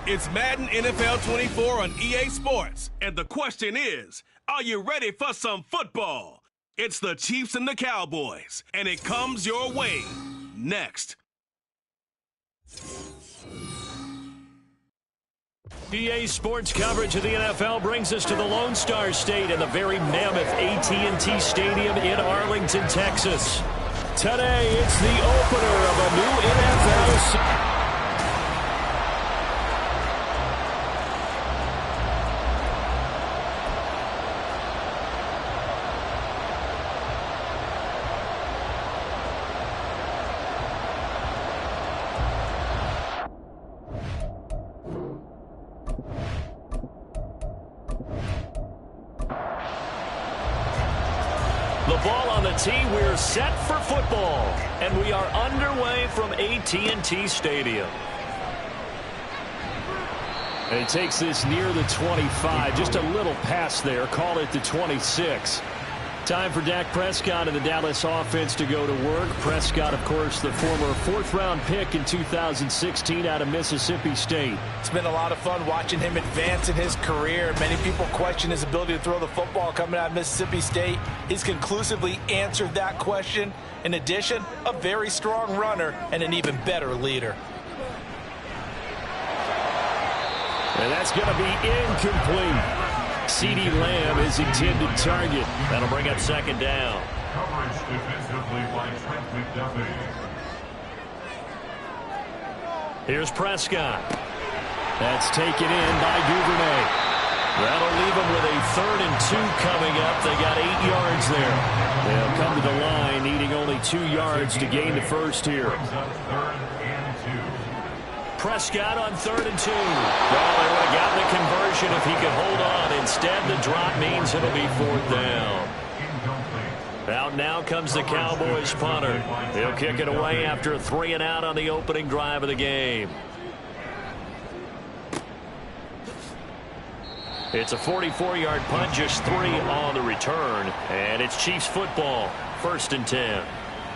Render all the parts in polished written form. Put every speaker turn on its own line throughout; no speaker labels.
It's Madden NFL 24 on EA Sports. And the question is, are you ready for some football? It's the Chiefs and the Cowboys, and it comes your way next.
EA Sports coverage of the NFL brings us to the Lone Star State and the very mammoth AT&T Stadium in Arlington, Texas. Today, it's the opener of a new NFL season. The ball on the tee, we're set for football, and we are underway from AT&T Stadium. And he takes this near the 25, just a little pass there, call it the 26. Time for Dak Prescott and the Dallas offense to go to work. Prescott, of course, the former fourth-round pick in 2016 out of Mississippi State.
It's been a lot of fun watching him advance in his career. Many people question his ability to throw the football coming out of Mississippi State. He's conclusively answered that question. In addition, a very strong runner and an even better leader.
And that's going to be incomplete. CeeDee Lamb is intended target. That'll bring up second down.
Coverage defensively by Trent McDuffie.
Here's Prescott. That's taken in by Duvernay. That'll leave them with a 3rd and 2 coming up. They got 8 yards there. They'll come to the line needing only 2 yards to gain the first here. Prescott on 3rd and 2. Well, they would have gotten the conversion if he could hold on. Instead, the drop means it'll be 4th down. Out now comes the Cowboys punter. He'll kick it away after a 3-and-out on the opening drive of the game. It's a 44-yard punt, just 3 on the return. And it's Chiefs football, 1st and 10.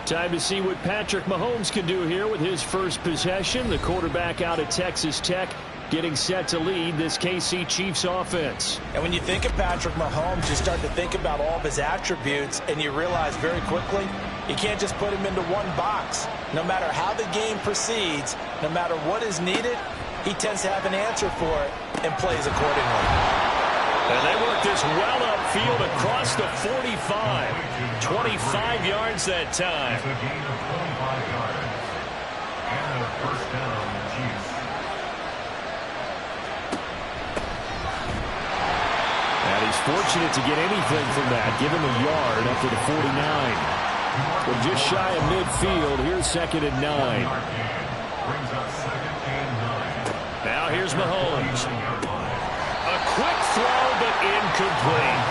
Time to see what Patrick Mahomes can do here with his first possession. The quarterback out of Texas Tech getting set to lead this KC Chiefs offense.
And when you think of Patrick Mahomes, you start to think about all of his attributes, and you realize very quickly you can't just put him into one box. No matter how the game proceeds, no matter what is needed, he tends to have an answer for it and plays accordingly.
And they work this well upfield across the 45. 25 yards that time.
It's a gain of 25 yards. And a first down, Chiefs.
And he's fortunate to get anything from that. Give him a yard up to the 49. But just shy of midfield. Here's 2nd and 9.
Brings up 2nd and 9.
Now here's Mahomes. A quick throw, but incomplete.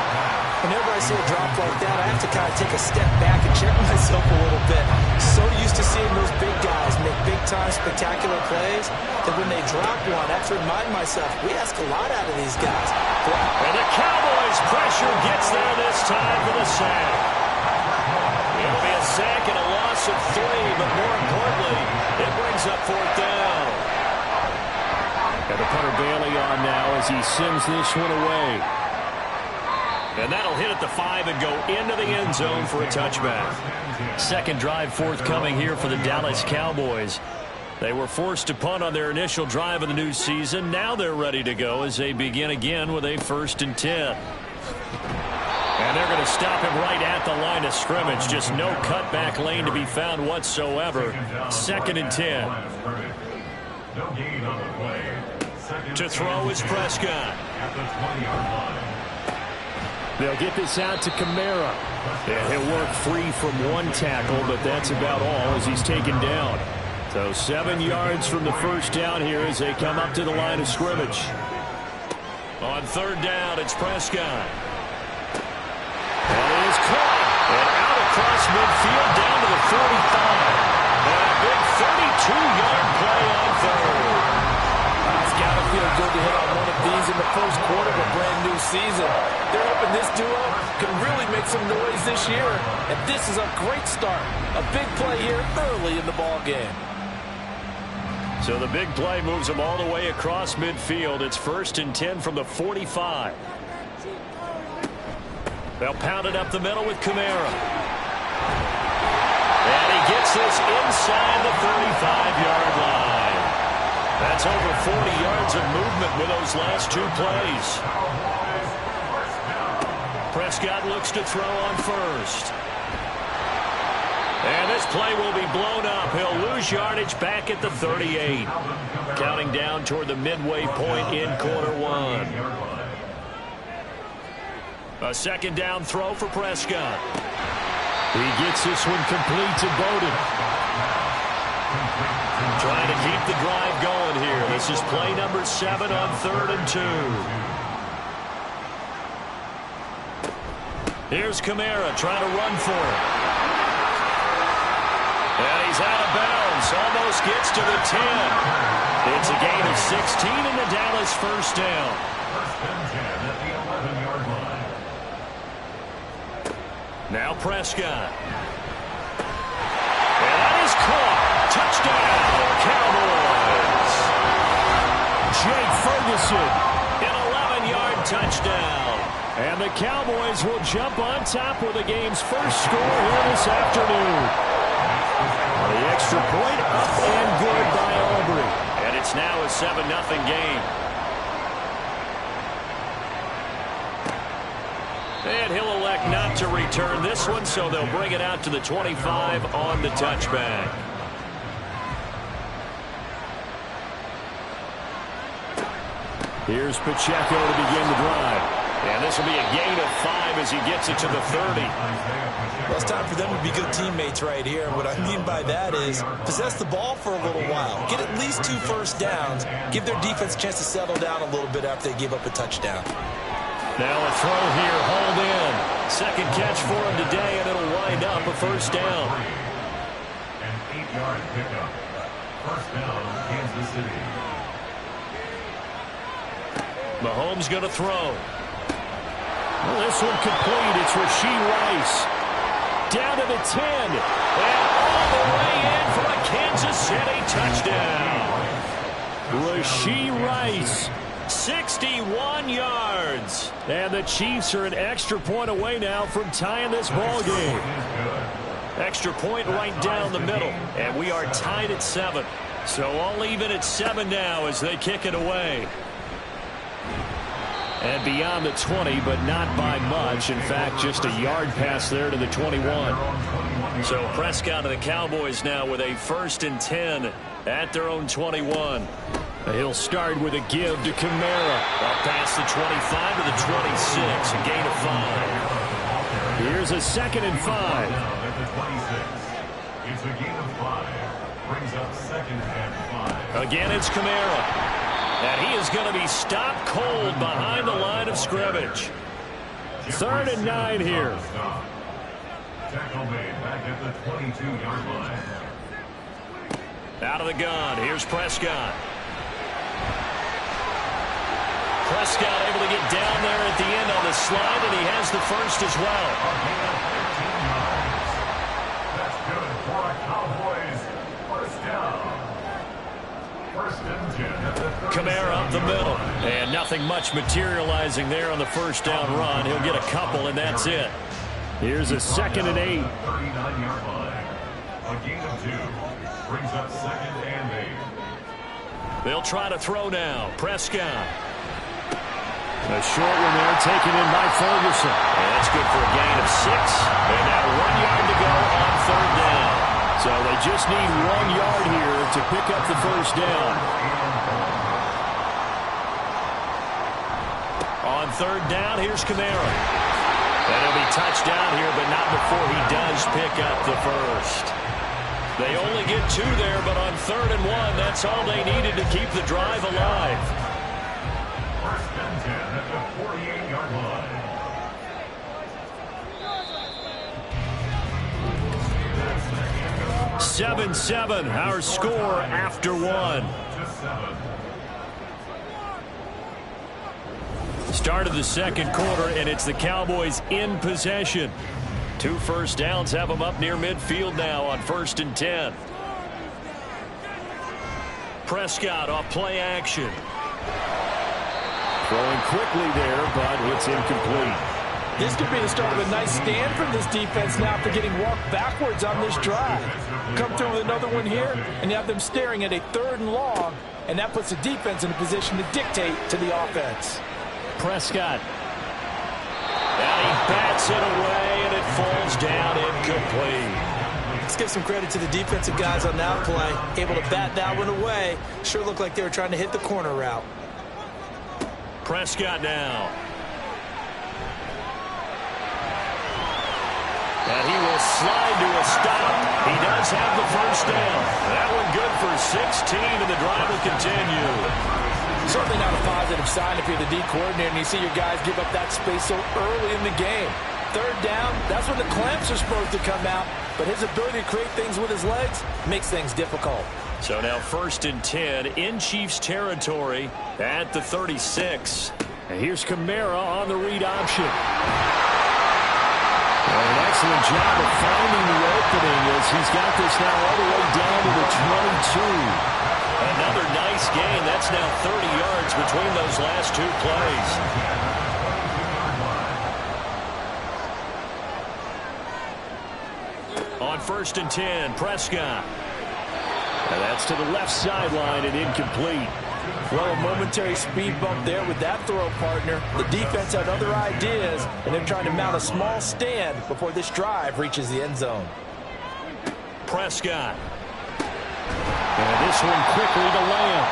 Whenever I see a drop like that, I have to kind of take a step back and check myself a little bit. So used to seeing those big guys make big-time spectacular plays that when they drop one, I have to remind myself, we ask a lot out of these guys.
And the Cowboys' pressure gets there this time for the sack. It'll be a sack and a loss of 3, but more importantly, it brings up 4th down. And the punter Bailey on now as he sims this one away. And that'll hit at the 5 and go into the end zone for a touchback. Second drive forthcoming here for the Dallas Cowboys. They were forced to punt on their initial drive of the new season. Now they're ready to go as they begin again with a 1st and 10. And they're going to stop him right at the line of scrimmage. Just no cutback lane to be found whatsoever. 2nd and 10.
No gain on the play.
To throw is Prescott.
At the 20-yard line.
They'll get this out to Kamara. And he'll work free from one tackle, but that's about all as he's taken down. So 7 yards from the first down here as they come up to the line of scrimmage. On 3rd down, it's Prescott. And it is caught. And out across midfield down to the 45. And a big 32-yard play on 3rd.
It's got to feel good to hit on one of these in the first quarter of a brand new season. They're hoping this duo can really make some noise this year, and this is a great start. A big play here early in the ball game.
So the big play moves them all the way across midfield. It's 1st and 10 from the 45. They'll pound it up the middle with Kamara. And he gets this inside the 35-yard line. That's over 40 yards of movement with those last 2 plays. Prescott looks to throw on first. And this play will be blown up. He'll lose yardage back at the 38. Counting down toward the midway point in quarter 1. A 2nd down throw for Prescott. He gets this one complete to Bowden. Trying to keep the drive going here. This is play number 7 on 3rd and 2. Here's Kamara trying to run for it. And he's out of bounds. Almost gets to the 10. It's a gain of 16 in the Dallas 1st down.
1st and 10 at the 11-yard line.
Now Prescott. And that is caught. Touchdown, Cowboys. Jake Ferguson, an 11-yard touchdown. And the Cowboys will jump on top with the game's first score here this afternoon. The extra point up and good by Aubrey. And it's now a 7-0 game. And he'll elect not to return this one, so they'll bring it out to the 25 on the touchback. Here's Pacheco to begin the drive. And this will be a gain of 5 as he gets it to the 30.
Well, it's time for them to be good teammates right here. And what I mean by that is possess the ball for a little while. Get at least 2 first downs. Give their defense a chance to settle down a little bit after they give up a touchdown.
Now a throw here, hauled in. 2nd catch for him today, and it'll wind up a 1st down.
An 8-yard pickup. 1st down, Kansas City.
Mahomes going to throw. Well, this one complete. It's Rashee Rice. Down to the 10. And all the way in for a Kansas City touchdown. Rashee Rice, 61 yards. And the Chiefs are an extra point away now from tying this ball game. Extra point right down the middle. And we are tied at 7. So all even at 7 now as they kick it away. And beyond the 20, but not by much. In fact, just a yard pass there to the 21. So Prescott of the Cowboys now with a 1st and 10 at their own 21. He'll start with a give to Kamara. Up past the 25 to the 26, a gain of 5. Here's a 2nd and 5.
It's a gain of 5. Brings up 2nd and 5.
Again, it's Kamara. And he is going to be stopped cold behind the line of scrimmage. 3rd and 9 here.
Tackle made back at the 22-yard line.
Out of the gun. Here's Prescott. Prescott able to get down there at the end on the slide, and he has the 1st as well.
That's good for a Cowboys 1st down. 1st and 10.
Kamara up the middle. And nothing much materializing there on the 1st down run. He'll get a couple, and that's it. Here's a 2nd and 8.
39-yard line. A gain of 2. Brings up 2nd and 8.
They'll try to throw now. Prescott. A short one there taken in by Ferguson. And that's good for a gain of 6. And now 1 yard to go on 3rd down. So they just need 1 yard here to pick up the 1st down. On 3rd down, here's Kamara. And he'll be touched down here, but not before he does pick up the 1st. They only get 2 there, but on 3rd and 1, that's all they needed to keep the drive alive.
1st and 10 at the 48-yard line.
7-7, our score after 1. Start of the 2nd quarter, and it's the Cowboys in possession. 2 first downs have them up near midfield now on 1st and 10. Prescott off play action.
Throwing quickly there, but it's incomplete.
This could be the start of a nice stand from this defense now after getting walked backwards on this drive. Come through with another one here, and you have them staring at a 3rd and long, and that puts the defense in a position to dictate to the offense.
Prescott. And he bats it away, and it falls down incomplete.
Let's give some credit to the defensive guys on that play. Able to bat that one away. Sure looked like they were trying to hit the corner route.
Prescott now. And he will slide to a stop. He does have the first down. That one good for 16, and the drive will continue.
Certainly not a positive sign if you're the D coordinator and you see your guys give up that space so early in the game. 3rd down, that's when the clamps are supposed to come out. But his ability to create things with his legs makes things difficult.
So now 1st and 10 in Chiefs territory at the 36.
And here's Kamara on the read option. An excellent job of finding the opening as he's got this now all the way down to the 22.
Another nice gain. That's now 30 yards between those last 2 plays. On 1st and 10, Prescott.
And that's to the left sideline and incomplete.
Well, a momentary speed bump there with that throw, partner. The defense had other ideas, and they're trying to mount a small stand before this drive reaches the end zone.
Prescott.
And this one quickly to Lamb.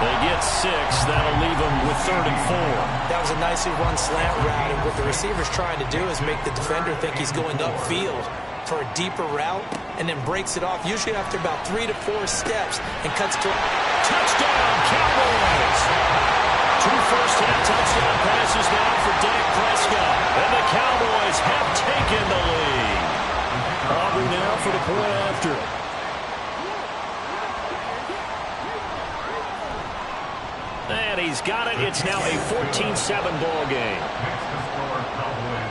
They get 6. That'll leave them with 3rd and 4.
That was a nicely run slant route, and what the receiver's trying to do is make the defender think he's going upfield for a deeper route, and then breaks it off, usually after about 3 to 4 steps, and cuts to
touchdown, Cowboys! 2 first-half touchdown passes now for Dak Prescott, and the Cowboys have taken the lead.
Aubrey now for the point after.
And he's got it. It's now a 14-7 ball game.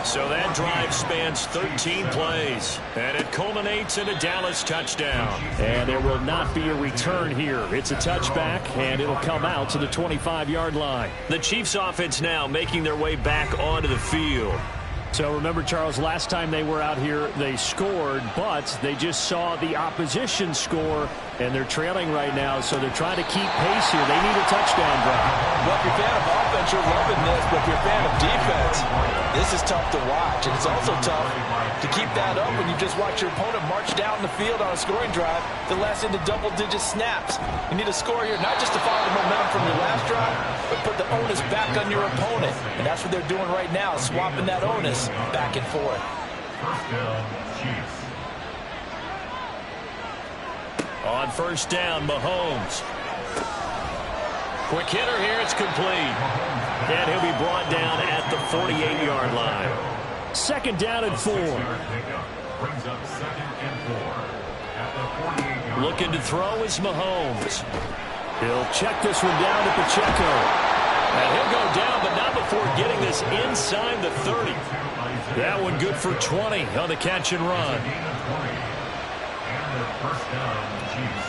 So that drive spans 13 plays, and it culminates in a Dallas touchdown.
And there will not be a return here. It's a touchback, and it'll come out to the 25-yard line.
The Chiefs offense now making their way back onto the field.
So remember, Charles, last time they were out here, they scored, but they just saw the opposition score, and they're trailing right now, so they're trying to keep pace here. They need a touchdown drive.
Well, if you're a fan of offense, you're loving this, but if you're a fan of defense, this is tough to watch, and it's also tough to keep that up when you just watch your opponent march down the field on a scoring drive that lasts into double-digit snaps. You need a score here, not just to follow the momentum from your last drive, but put the onus back on your opponent, and that's what they're doing right now, swapping that onus back and forth.
First down, Chiefs.
On 1st down, Mahomes. Quick hitter here, it's complete. And he'll be brought down at the 48-yard line.
2nd down and 4.
Brings up 2nd and 4 at the 48-yard line.
Looking to throw is Mahomes.
He'll check this one down to Pacheco.
And he'll go down, but not before getting this inside the 30. That one good for 20 on the catch and run.
And the first down, Chiefs.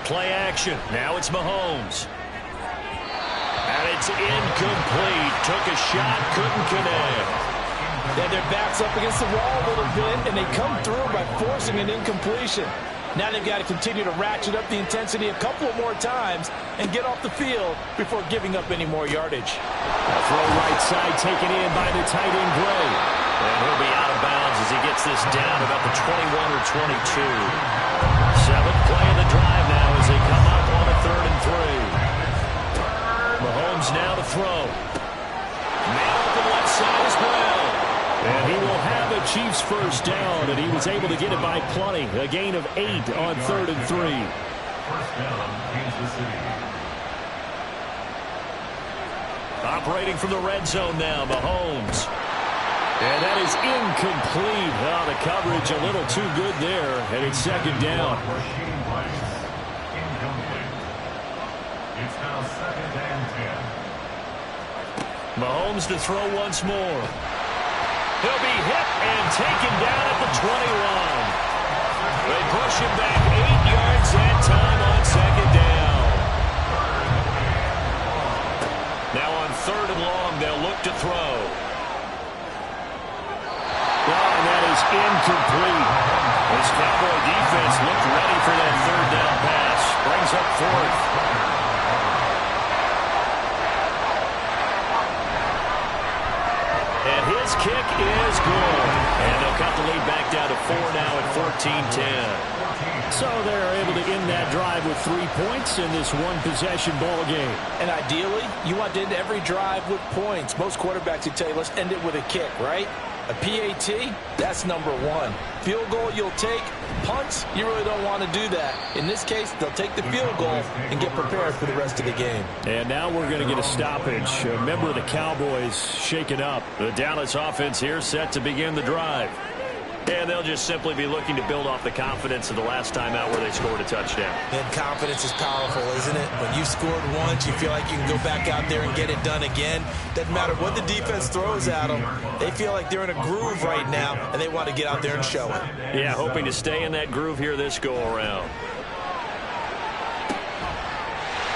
Play action. Now it's Mahomes. And it's incomplete. Took a shot, couldn't connect.
Yeah, their back's up against the wall a little bit, and they come through by forcing an incompletion. Now they've got to continue to ratchet up the intensity a couple more times and get off the field before giving up any more yardage.
A throw right side taken in by the tight end Gray.
And he'll be out of bounds as he gets this down about the 21 or 22. 7th play of the drive now as they come up on a 3rd and 3. Mahomes now to throw. Man open left side as well.
And he will have a Chiefs first down, and he was able to get it by plenty. A gain of 8 on 3rd and 3.
First down, Kansas City.
Operating from the red zone now, Mahomes.
And that is incomplete. Oh, the coverage a little too good there, and it's 2nd down.
Incomplete. It's now 2nd and 10.
Mahomes to throw once more. He'll be hit and taken down at the 21. They push him back 8 yards that time on 2nd 3rd and long. They'll look to throw.
And that is incomplete.
This Cowboy defense looked ready for that 3rd down pass. Brings up 4th. And his kick is good. And they'll cut the lead back down to 4 now at 14-10.
So they're able to end that drive with 3 points in this one-possession ball game.
And ideally, you want to end every drive with points. Most quarterbacks would tell you, let's end it with a kick, right? A PAT, that's number 1. Field goal you'll take. Punts, you really don't want to do that. In this case, they'll take the field goal and get prepared for the rest of the game.
And now we're going to get a stoppage. A member of the Cowboys shaken up.
The Dallas offense here set to begin the drive. And they'll just simply be looking to build off the confidence of the last time out where they scored a touchdown.
And confidence is powerful, isn't it? When you scored once, you feel like you can go back out there and get it done again. Doesn't matter what the defense throws at them. They feel like they're in a groove right now, and they want to get out there and show it.
Yeah, hoping to stay in that groove here this go-around.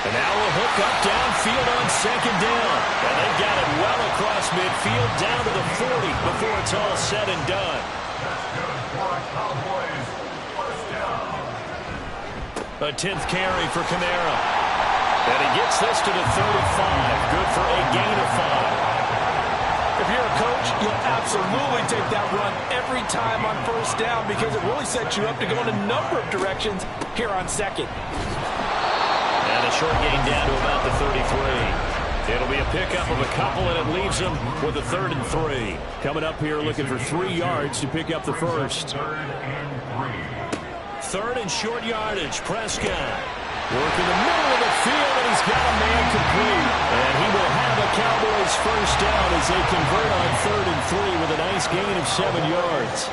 And now we'll hook up downfield on 2nd down. And they've got it well across midfield down to the 40 before it's all said and done. A 10th carry for Kamara. And he gets this to the 35. Good for a gain of 5.
If you're a coach, you'll absolutely take that run every time on 1st down because it really sets you up to go in a number of directions here on 2nd.
And a short gain down to about the 33. It'll be a pickup of a couple, and it leaves them with a 3rd and 3.
Coming up here looking for 3 yards to pick up the first.
3rd and short yardage. Prescott working the middle of the field, and he's got a man complete. And he will have a Cowboys first down as they convert on 3rd and 3 with a nice gain of 7 yards.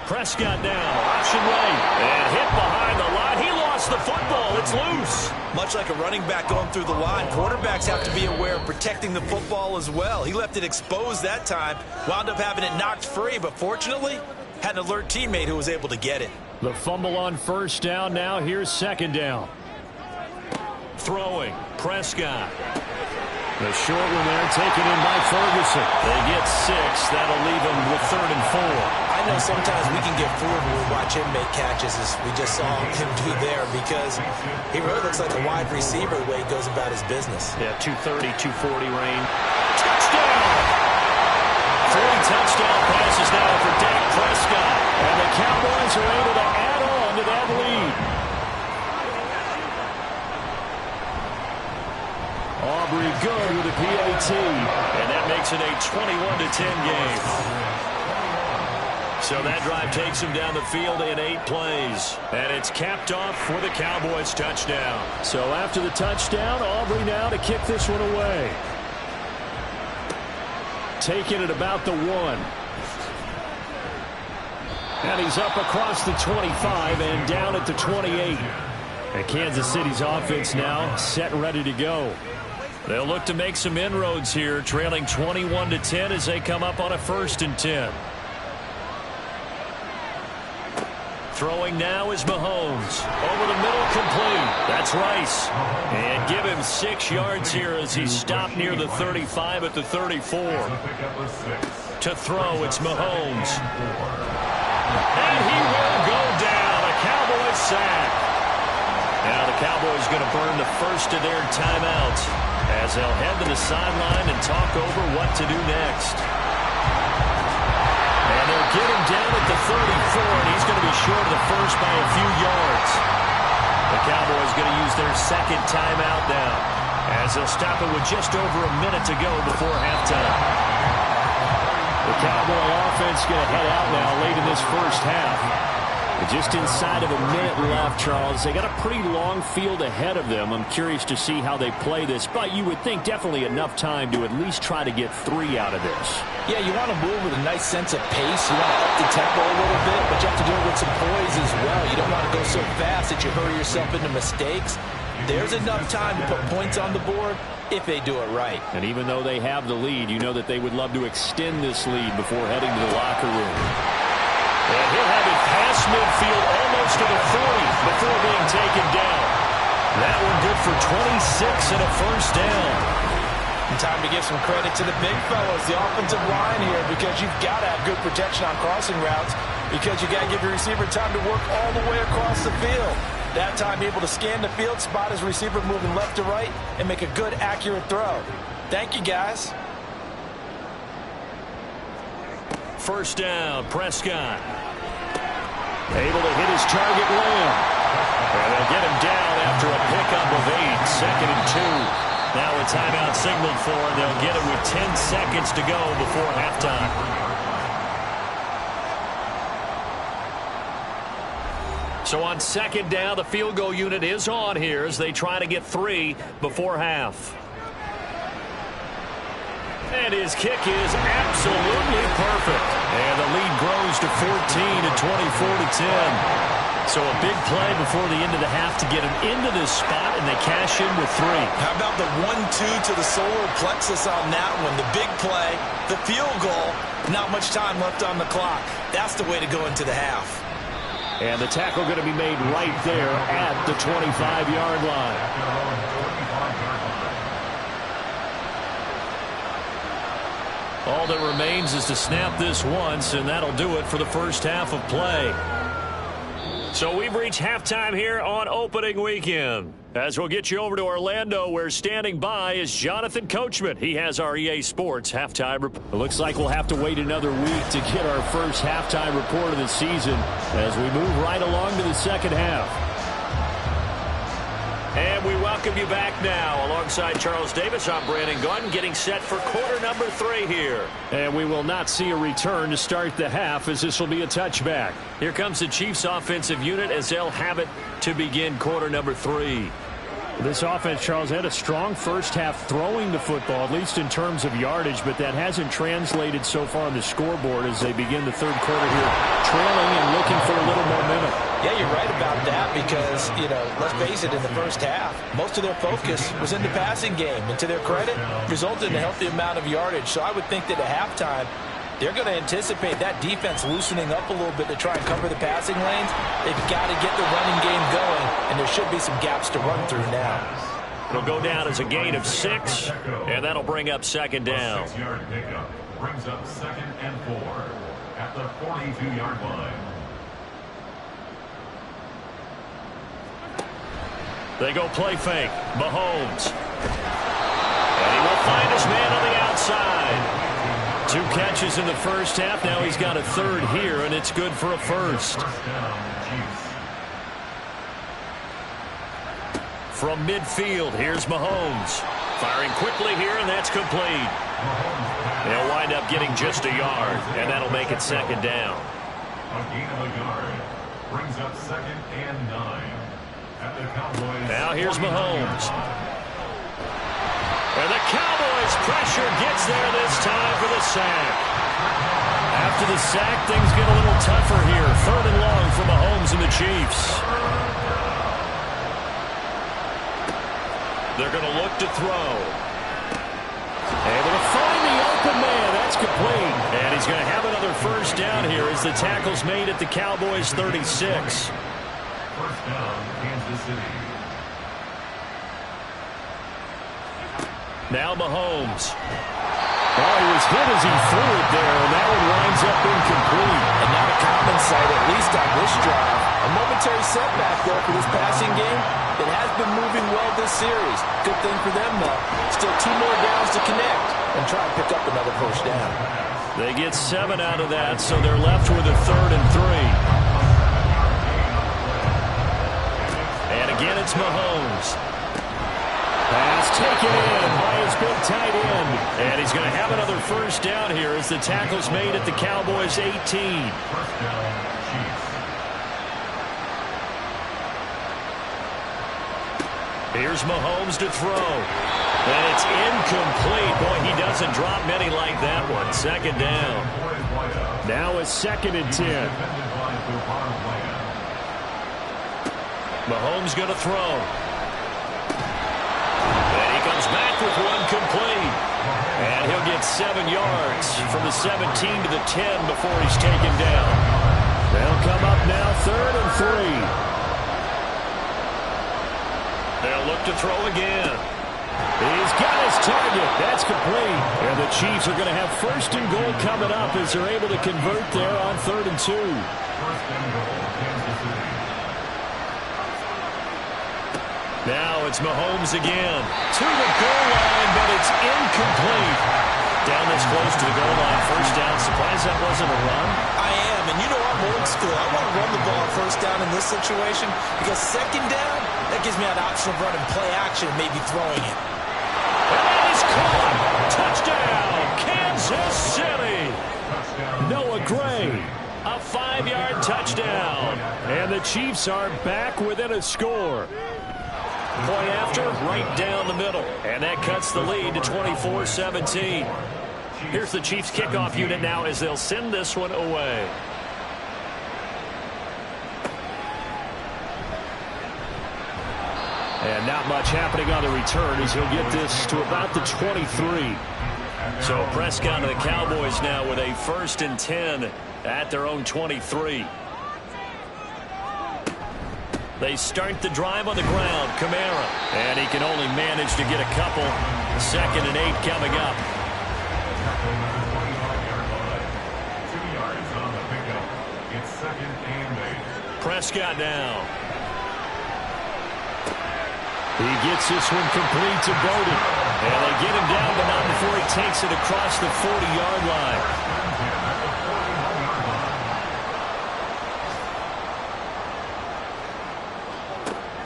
Prescott down, option right, and hit behind the line. He lost the football. It's loose.
Much like a running back going through the line, quarterbacks have to be aware of protecting the football as well. He left it exposed that time, wound up having it knocked free, but fortunately, had an alert teammate who was able to get it.
The fumble on 1st down. Now here's 2nd down.
Throwing, Prescott.
The short one there taken in by Ferguson.
They get 6. That'll leave them with 3rd and 4.
I know sometimes we can get fooled when we watch him make catches as we just saw him do there because he really looks like a wide receiver the way he goes about his business.
Yeah, 230, 240 range. Touchdown! 3 touchdown passes now for Dak Prescott.
And the Cowboys are able to add on to that lead. Aubrey good with a PAT.
And that makes it a 21-10 game. So that drive takes him down the field in 8 plays. And it's capped off for the Cowboys touchdown.
So after the touchdown, Aubrey now to kick this one away. Taking it about the 1. And he's up across the 25 and down at the 28. And Kansas City's offense now set and ready to go.
They'll look to make some inroads here, trailing 21-10 as they come up on a 1st and 10. Throwing now is Mahomes. Over the middle, complete. That's Rice. And give him 6 yards here as he's stopped near the 35 at the 34. To throw, it's Mahomes. And he will go down. A Cowboys sack. Now the Cowboys going to burn the first of their timeouts as they'll head to the sideline and talk over what to do next. And they'll get him down at the 34, and he's going to be short of the first by a few yards. The Cowboys going to use their 2nd timeout now as they'll stop it with just over a minute to go before halftime.
The Cowboy offense going to head out now late in this first half. Just inside of a minute left, Charles. They got a pretty long field ahead of them. I'm curious to see how they play this, but you would think definitely enough time to at least try to get 3 out of this.
Yeah, you want to move with a nice sense of pace. You want to up the tempo a little bit, but you have to do it with some poise as well. You don't want to go so fast that you hurry yourself into mistakes. There's enough time to put points on the board if they do it right.
And even though they have the lead, you know that they would love to extend this lead before heading to the locker room.
And he'll have it past midfield almost to the 40 before being taken down. That one good for 26 and a first down.
And time to give some credit to the big fellas, the offensive line here, because you've got to have good protection on crossing routes, because you got to give your receiver time to work all the way across the field. That time able to scan the field, spot his receiver moving left to right, and make a good, accurate throw. Thank you, guys.
First down, Prescott. Able to hit his target, Lamb. And they'll get him down after a pickup of 8, 2nd and 2. Now a timeout signaled for, and they'll get it with 10 seconds to go before halftime. So on 2nd down, the field goal unit is on here as they try to get 3 before half. And his kick is absolutely perfect. And the lead grows to 14 at 24-10. So a big play before the end of the half to get him into this spot, and they cash in with 3.
How about the 1-2 to the solar plexus on that one? The big play, the field goal, not much time left on the clock. That's the way to go into the half.
And the tackle going to be made right there at the 25-yard line.
All that remains is to snap this once, and that'll do it for the first half of play. So we've reached halftime here on opening weekend. As we'll get you over to Orlando, where standing by is Jonathan Coachman. He has our EA Sports halftime report.
It looks like we'll have to wait another week to get our first halftime report of the season as we move right along to the second half.
And we welcome you back now. Alongside Charles Davis, I'm Brandon Gunn, getting set for quarter number 3 here.
And we will not see a return to start the half, as this will be a touchback.
Here comes the Chiefs offensive unit as they'll have it to begin quarter number 3.
This offense, Charles, had a strong first half throwing the football, at least in terms of yardage, but that hasn't translated so far on the scoreboard as they begin the third quarter here, trailing and looking for a little momentum.
Yeah, you're right about that because, let's face it, in the first half, most of their focus was in the passing game. And to their credit, resulted in a healthy amount of yardage. So I would think that at halftime, they're going to anticipate that defense loosening up a little bit to try and cover the passing lanes. They've got to get the running game going, and there should be some gaps to run through now.
It'll go down as a gain of 6, and that'll bring up second down.
6-yard pickup brings up 2nd and 4 at the 42-yard line.
They go play fake. Mahomes. And he will find his man on the outside. 2 catches in the first half. Now he's got a third here, and it's good for a first. From midfield, here's Mahomes. Firing quickly here, and that's complete. They'll wind up getting just a yard, and that'll make it second down.
A gain of a yard brings up 2nd and 9 at the Cowboys.
Now here's Mahomes. And the Cowboys' pressure gets there this time for the sack. After the sack, things get a little tougher here. 3rd and long for Mahomes and the Chiefs. They're going to look to throw. Able to find the open man. That's complete. And he's going to have another first down here as the tackle's made at the Cowboys' 36.
First down, Kansas City.
Now Mahomes.
Oh, he was hit as he threw it there, and that one winds up incomplete.
And not a common sight, at least on this drive. A momentary setback, though, for this passing game. It has been moving well this series. Good thing for them, though. Still 2 more downs to connect and try and pick up another first down.
They get 7 out of that, so they're left with a 3rd and 3. And again, it's Mahomes.
Pass taken in by his big tight end.
And he's going to have another first down here as the tackle's made at the Cowboys' 18.
First down, Chiefs.
Here's Mahomes to throw. And it's incomplete. Boy, he doesn't drop many like that one. Second down.
Now it's 2nd and 10.
Mahomes going to throw. And he comes back with one complete. And he'll get 7 yards from the 17 to the 10 before he's taken down. They'll come up now 3rd and 3. They'll look to throw again. He's got his target. That's complete. And the Chiefs are going to have 1st and goal coming up as they're able to convert there on 3rd and 2.
1st and goal, Kansas City.
Now it's Mahomes again. To the goal line, but it's incomplete. Down this close to the goal line. 1st down. Surprised that wasn't a run?
I am, and you know I'm old school. I want to run the ball 1st down in this situation because 2nd down, that gives me an option of running play action and maybe throwing it.
And that is caught. Touchdown, Kansas City. Noah Gray, a 5-yard touchdown. And the Chiefs are back within a score. Point after, right down the middle. And that cuts the lead to 24-17. Here's the Chiefs kickoff unit now as they'll send this one away. And not much happening on the return as he'll get this to about the 23. So Prescott and the Cowboys now with a 1st and 10 at their own 23. They start the drive on the ground. Kamara. And he can only manage to get a couple. 2nd and 8 coming up.
2 yards on the pickup. It's 2nd and 8.
Prescott now. He gets this one complete to Bowden. And they get him down, but not before he takes it across the 40-yard line.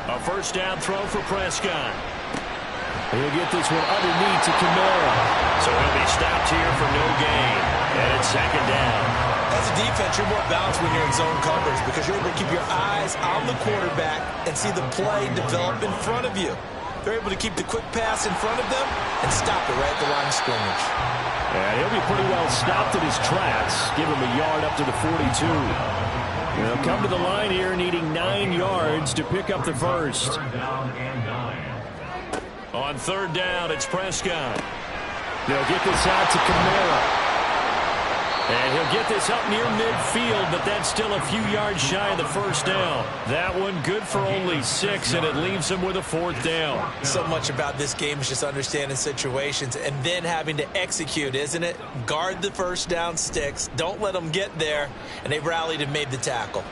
A 1st down throw for Prescott. He'll get this one underneath to Kamara. So he'll be stopped here for no gain. And it's 2nd down.
As a defense, you're more balanced when you're in zone coverage because you're able to keep your eyes on the quarterback and see the play develop in front of you. They're able to keep the quick pass in front of them and stop it right at the line of scrimmage.
And he'll be pretty well stopped at his tracks. Give him a yard up to the 42. They'll come to the line here needing 9 yards to pick up the 1st.
3rd down and 9.
On 3rd down, it's Prescott. They'll get this out to Kamara. And he'll get this up near midfield, but that's still a few yards shy of the 1st down. That one good for only 6, and it leaves him with a 4th down.
So much about this game is just understanding situations and then having to execute, isn't it? Guard the 1st down sticks. Don't let them get there. And they rallied and made the tackle.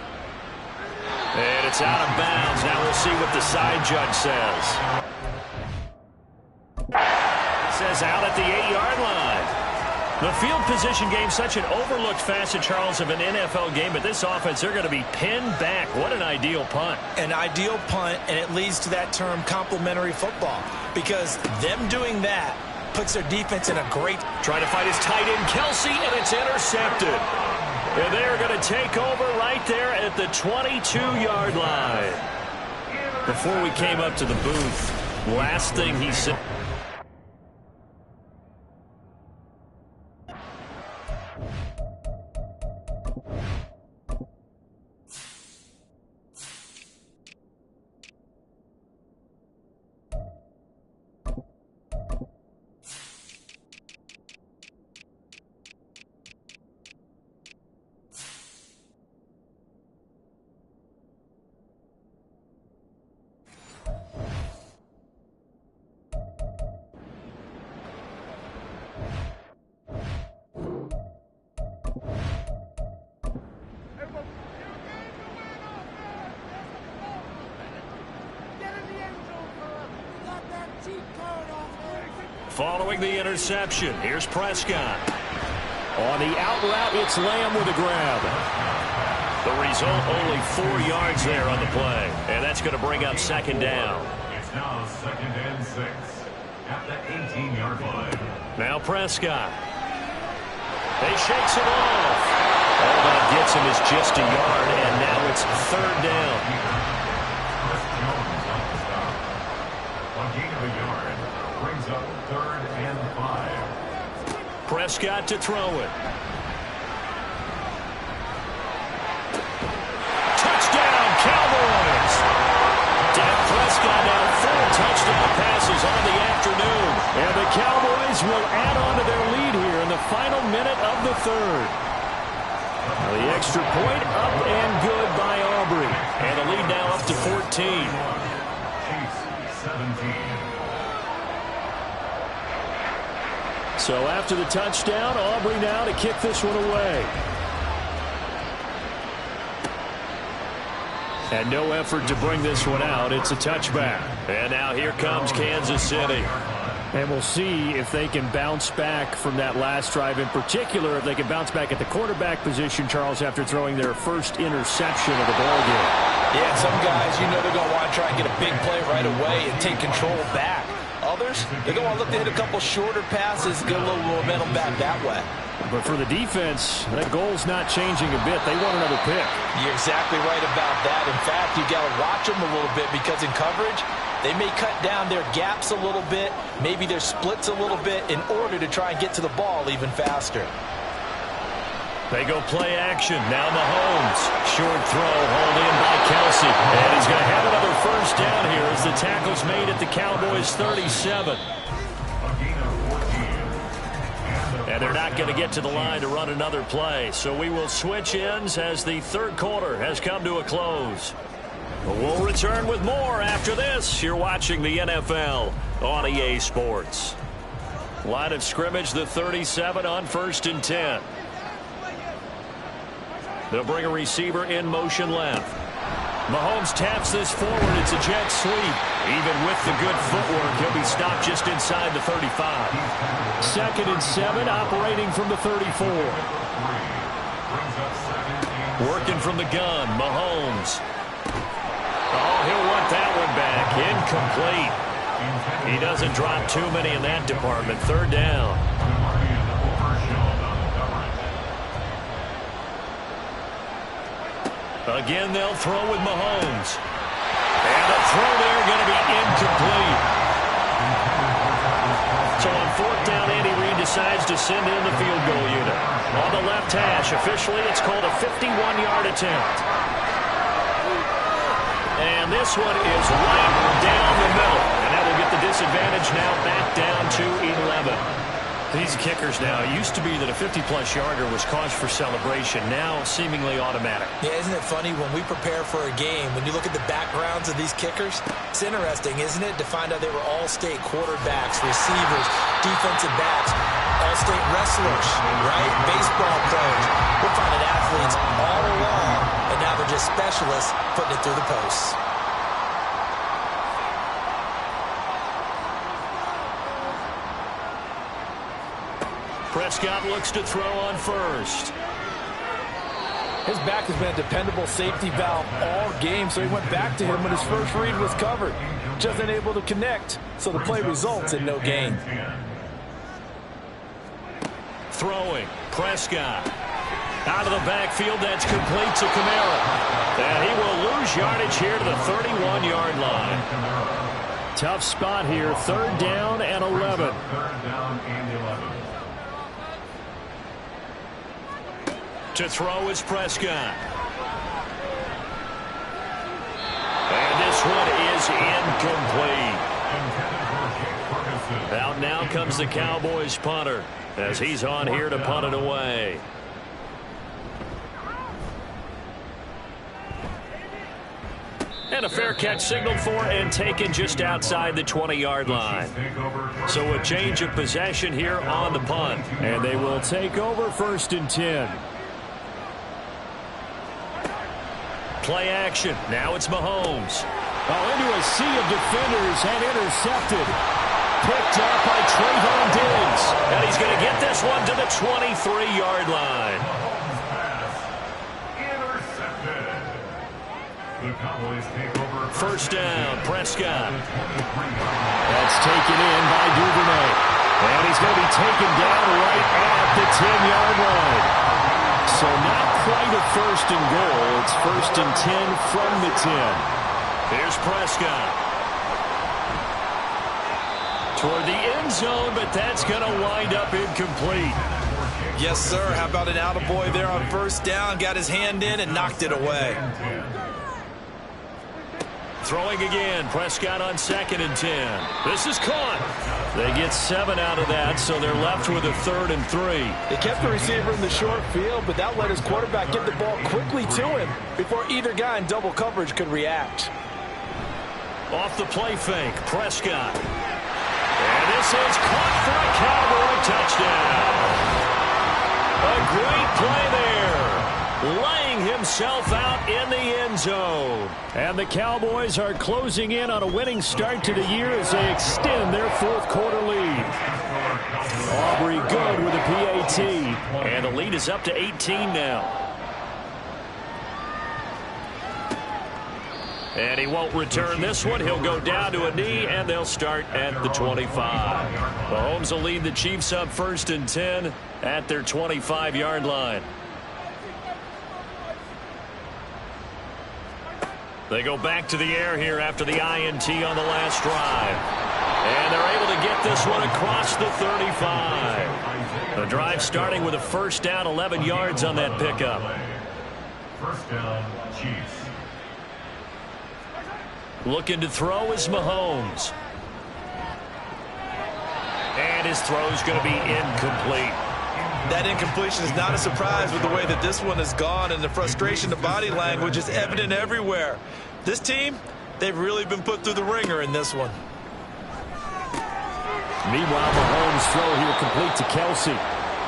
And it's out of bounds. Now we'll see what the side judge says. It says out at the 8-yard line. The field position game, such an overlooked facet, Charles, of an NFL game. But this offense, they're going to be pinned back. What an ideal punt.
An ideal punt, and it leads to that term complementary football. Because them doing that puts their defense in a great...
Trying to fight his tight end, Kelsey, and it's intercepted. And they're going to take over right there at the 22-yard line. Before we came up to the booth, last thing he said... Following the interception, here's Prescott. On the out route, it's Lamb with a grab. The result, only 4 yards there on the play. And that's going to bring up 2nd down.
It's now 2nd and 6 at the 18-yard line.
Now Prescott. They shakes it off. All that gets him is just a yard, and now it's 3rd down.
Chris Jones on the stop. A gain of a yard brings up 3rd and 5.
Prescott to throw it. Touchdown, Cowboys! Dak Prescott now 4 touchdown passes on the afternoon. And the Cowboys will add on to their lead here in the final minute of the 3rd. The extra point up and good by Aubrey. And the lead now up to 14.
Chiefs 17.
So after the touchdown, Aubrey now to kick this one away. And no effort to bring this one out. It's a touchback.
And now here comes Kansas City.
And we'll see if they can bounce back from that last drive. In particular, if they can bounce back at the quarterback position, Charles, after throwing their first interception of the ballgame.
Yeah, some guys, you know they're going to want to try and get a big play right away and take control back. Others, they're going to want to look to hit a couple shorter passes, get a little momentum back that way.
But for the defense, that goal's not changing a bit. They want another pick.
You're exactly right about that. In fact, you got to watch them a little bit because in coverage, they may cut down their gaps a little bit, maybe their splits a little bit in order to try and get to the ball even faster.
They go play action. Now Mahomes. Short throw, hauled in by Kelsey. And he's going to have another first down here as the tackle's made at the Cowboys' 37. And they're not going to get to the line to run another play. So we will switch ends as the third quarter has come to a close. We'll return with more after this. You're watching the NFL on EA Sports. Line of scrimmage, the 37 on 1st and 10. They'll bring a receiver in motion left. Mahomes taps this forward. It's a jet sweep. Even with the good footwork, he'll be stopped just inside the 35.
2nd and 7, operating from the 34.
Working from the gun, Mahomes. Oh, he'll want that one back. Incomplete. He doesn't drop too many in that department. 3rd down. Again, they'll throw with Mahomes. And the throw there going to be incomplete. So on 4th down, Andy Reid decides to send in the field goal unit. On the left hash, officially, it's called a 51-yard attempt. And this one is right down the middle. And that will get the disadvantage now back down to 11. These kickers now, it used to be that a 50-plus yarder was cause for celebration. Now, seemingly automatic.
Yeah, isn't it funny when we prepare for a game, when you look at the backgrounds of these kickers, it's interesting, isn't it, to find out they were all-state quarterbacks, receivers, defensive backs, all-state wrestlers, right? Baseball players. We're finding athletes all along, and now they're just specialists putting it through the posts.
Prescott looks to throw on 1st.
His back has been a dependable safety valve all game, so he went back to him when his first read was covered. Just unable to connect, so the play results in no gain.
Throwing, Prescott. Out of the backfield, that's complete to Kamara. And he will lose yardage here to the 31-yard line.
Tough spot here, 3rd down and 11.
3rd down and 11.
To throw is Prescott. And this one is incomplete. Out now comes the Cowboys punter as he's on here to punt it away. And a fair catch signaled for and taken just outside the 20-yard line. So a change of possession here on the punt.
And they will take over 1st and 10.
Play action. Now it's Mahomes.
Into a sea of defenders and intercepted. Picked up by Trayvon Diggs.
And he's going to get this one to the 23-yard line.
The Cowboys take over.
1st down, Prescott.
That's taken in by Duvernay. And he's going to be taken down right at the 10-yard line. So not quite a 1st and goal. It's 1st and 10 from the 10.
Here's Prescott. Toward the end zone, but that's going to wind up incomplete.
Yes, sir. How about an attaboy there on 1st down? Got his hand in and knocked it away.
Throwing again. Prescott on 2nd and 10. This is caught. They get 7 out of that, so they're left with a 3rd and 3.
They kept the receiver in the short field, but that let his quarterback get the ball quickly to him before either guy in double coverage could react.
Off the play fake, Prescott. And this is caught for a Cowboy touchdown. A great play there. Laying himself out in the end zone.
And the Cowboys are closing in on a winning start to the year as they extend their fourth quarter lead. Aubrey good with a PAT.
And the lead is up to 18 now. And he won't return this one. He'll go down to a knee, and they'll start at the 25. Mahomes will lead the Chiefs up 1st and 10 at their 25-yard line. They go back to the air here after the INT on the last drive. And they're able to get this one across the 35. The drive starting with a first down, 11 yards on that pickup.
First down, Chiefs.
Looking to throw is Mahomes. And his throw's going to be incomplete.
That incompletion is not a surprise with the way that this one has gone, and the frustration, the body language is evident everywhere. This team, they've really been put through the ringer in this one.
Meanwhile, Mahomes' throw here complete to Kelsey.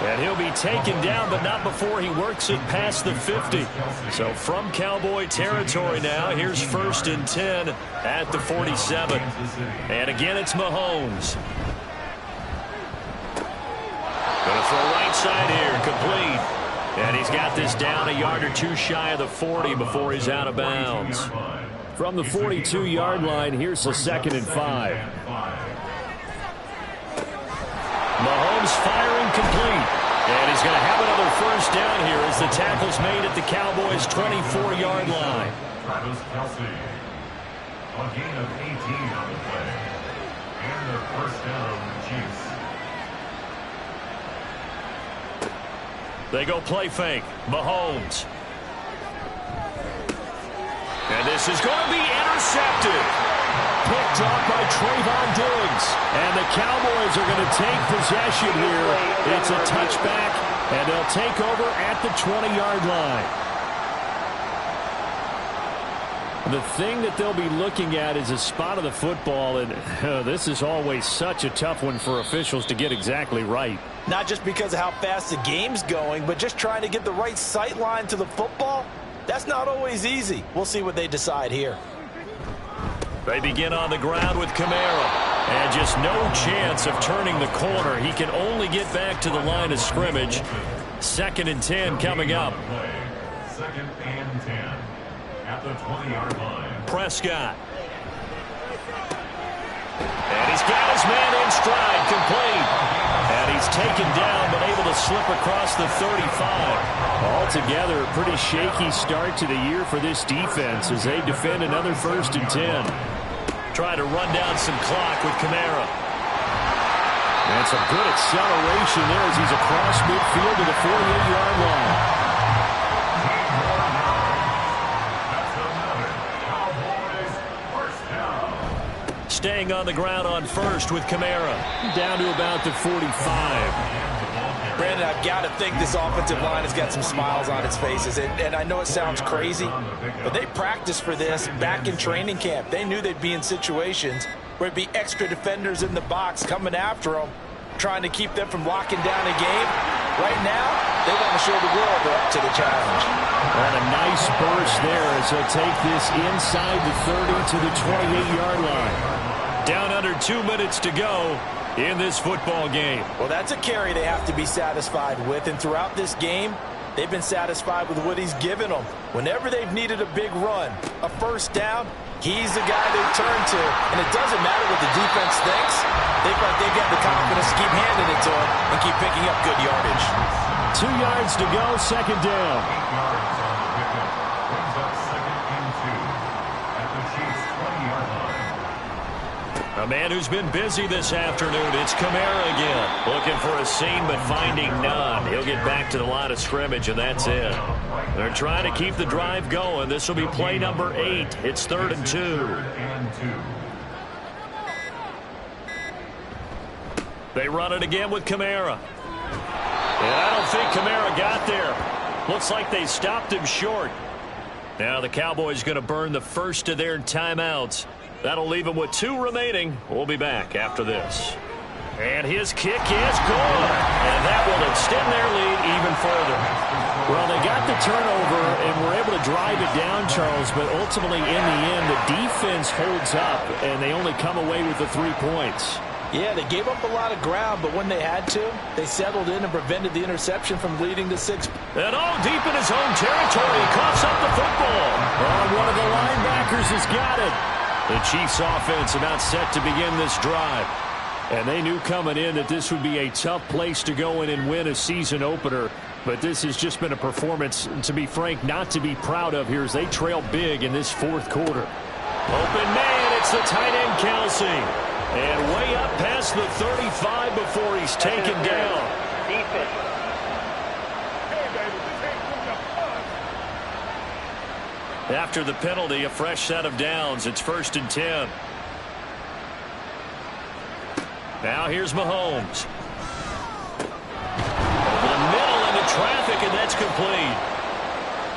And he'll be taken down, but not before he works it past the 50. So from Cowboy territory now, here's 1st and 10 at the 47. And again, it's Mahomes. Going to throw right side here, complete. And he's got this down a yard or two shy of the 40 before he's out of bounds.
From the 42-yard line, here's the 2nd and 5.
Mahomes firing complete. And he's going to have another first down here as the tackle's made at the Cowboys' 24-yard line.
Travis Kelsey. A gain of 18 on the play. And the first down, Chiefs.
They go play fake. Mahomes. And this is going to be intercepted.
Picked off by Trayvon Diggs. And the Cowboys are going to take possession here. It's a touchback, and they'll take over at the 20-yard line. The thing that they'll be looking at is a spot of the football, and this is always such a tough one for officials to get exactly right.
Not just because of how fast the game's going, but just trying to get the right sight line to the football. That's not always easy. We'll see what they decide here.
They begin on the ground with Kamara. And just no chance of turning the corner. He can only get back to the line of scrimmage. 2nd and 10 coming up.
2nd and 10 at the 20-yard line.
Prescott. And he's got his man in stride, complete. And he's taken down, but able to slip across the 35.
Altogether, a pretty shaky start to the year for this defense as they defend another 1st and 10.
Trying to run down some clock with Kamara.
And some good acceleration there as he's across midfield to the 48-yard line.
Staying on the ground on first with Kamara.
Down to about the 45.
Brandon, I've got to think this offensive line has got some smiles on its faces. And I know it sounds crazy, but they practiced for this back in training camp. They knew they'd be in situations where it'd be extra defenders in the box coming after them, trying to keep them from locking down a game. Right now, they want to show the world they're up to the challenge.
And a nice burst there as they'll take this inside the 30 to the 28-yard line.
Down under 2 minutes to go in this football game.
Well, that's a carry they have to be satisfied with, and throughout this game, they've been satisfied with what he's given them. Whenever they've needed a big run, a first down, he's the guy they turn to, and it doesn't matter what the defense thinks. They feel like they've got the confidence to keep handing it to him and keep picking up good yardage.
2 yards to go, 2nd down.
8 yards on the pickup. Brings up 2nd and 2 at the Chiefs' 20-yard line.
A man who's been busy this afternoon. It's Kamara again. Looking for a seam, but finding none. He'll get back to the line of scrimmage, and that's it. They're trying to keep the drive going. This will be play number 8. It's 3rd and 2.
3rd and 2.
They run it again with Kamara. And I don't think Kamara got there. Looks like they stopped him short. Now the Cowboys going to burn the first of their timeouts That'll leave him with 2 remaining. We'll be back after this. And his kick is good. And that will extend their lead even further.
Well, they got the turnover and were able to drive it down, Charles, but ultimately in the end, the defense holds up, and they only come away with the 3 points.
Yeah, they gave up a lot of ground, but when they had to, they settled in and prevented the interception from leading to 6.
And all deep in his own territory, coughs up the football.
Oh, one of the linebackers has got it.
The Chiefs offense about set to begin this drive.
And they knew coming in that this would be a tough place to go in and win a season opener. But this has just been a performance, to be frank, not to be proud of here as they trail big in this 4th quarter.
Open man, it's the tight end Kelsey. And way up past the 35 before he's taken down. After the penalty, a fresh set of downs. It's 1st and 10. Now here's Mahomes. Over the middle into traffic, and that's complete.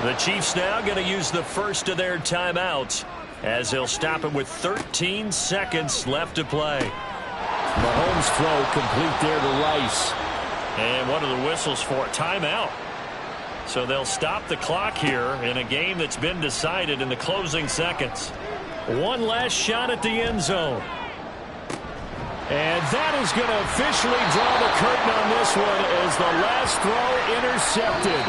The Chiefs now going to use the first of their timeouts as they'll stop him with 13 seconds left to play.
Mahomes' throw complete there to Rice.
And what are the whistles for? Timeout. So they'll stop the clock here in a game that's been decided in the closing seconds. One last shot at the end zone.
And that is going to officially draw the curtain on this one as the last throw intercepted.